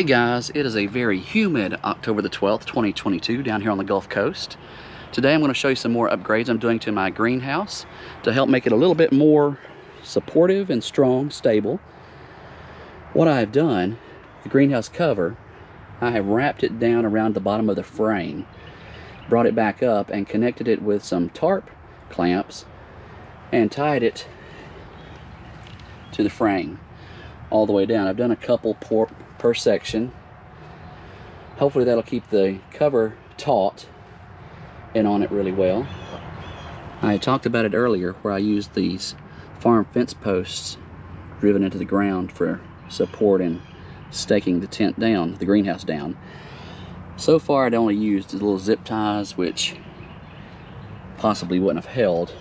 Hey guys, it is a very humid October the 12th, 2022 down here on the Gulf Coast. Today I'm going to show you some more upgrades I'm doing to my greenhouse to help make it a little bit more supportive and strong, stable. What I have done, the greenhouse cover, I have wrapped it down around the bottom of the frame, brought it back up and connected it with some tarp clamps and tied it to the frame all the way down. I've done a couple per section. Hopefully that'll keep the cover taut and on it really well. I talked about it earlier where I used these farm fence posts driven into the ground for support and staking the tent down, the greenhouse down. So far I'd only used the little zip ties, which possibly wouldn't have held.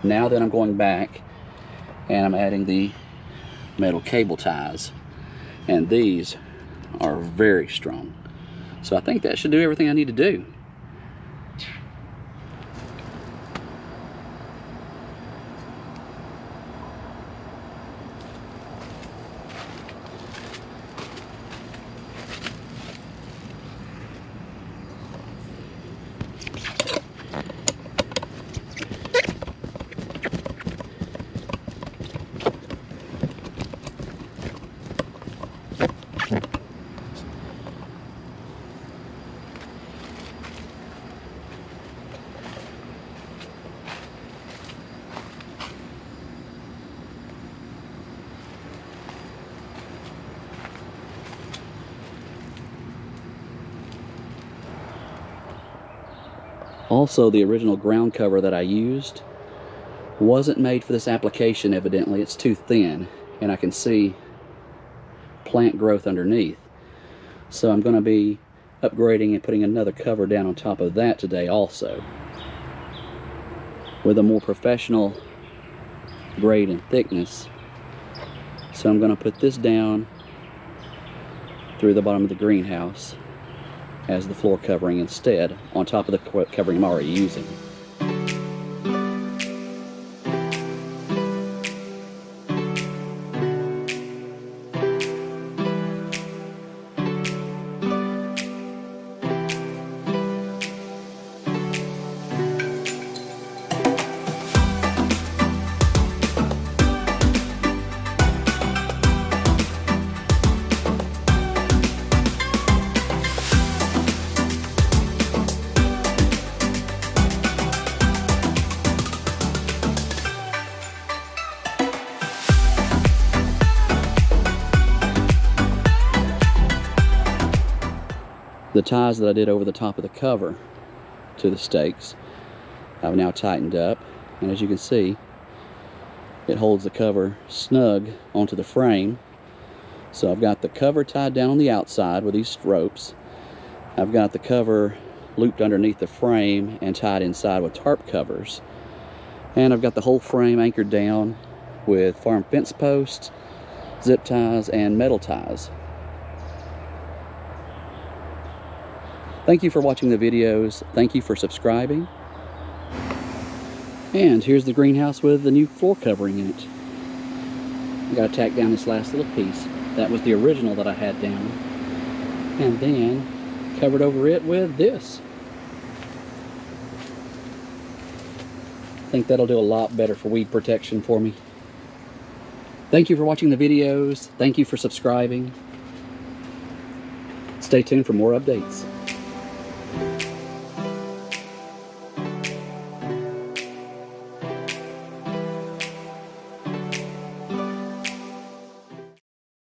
Now that I'm going back and I'm adding the metal cable ties, and these are very strong, so I think that should do everything I need to do. Also, the original ground cover that I used wasn't made for this application, evidently. It's too thin, and I can see plant growth underneath. So I'm going to be upgrading and putting another cover down on top of that today also, with a more professional grade and thickness. So I'm going to put this down through the bottom of the greenhouse as the floor covering instead, on top of the covering I'm already using. The ties that I did over the top of the cover to the stakes I've now tightened up, and as you can see, it holds the cover snug onto the frame. So I've got the cover tied down on the outside with these ropes. I've got the cover looped underneath the frame and tied inside with tarp covers, and I've got the whole frame anchored down with farm fence posts, zip ties, and metal ties. Thank you for watching the videos. Thank you for subscribing. And here's the greenhouse with the new floor covering in it. I gotta tack down this last little piece. That was the original that I had down. And then covered over it with this. I think that'll do a lot better for weed protection for me. Thank you for watching the videos. Thank you for subscribing. Stay tuned for more updates.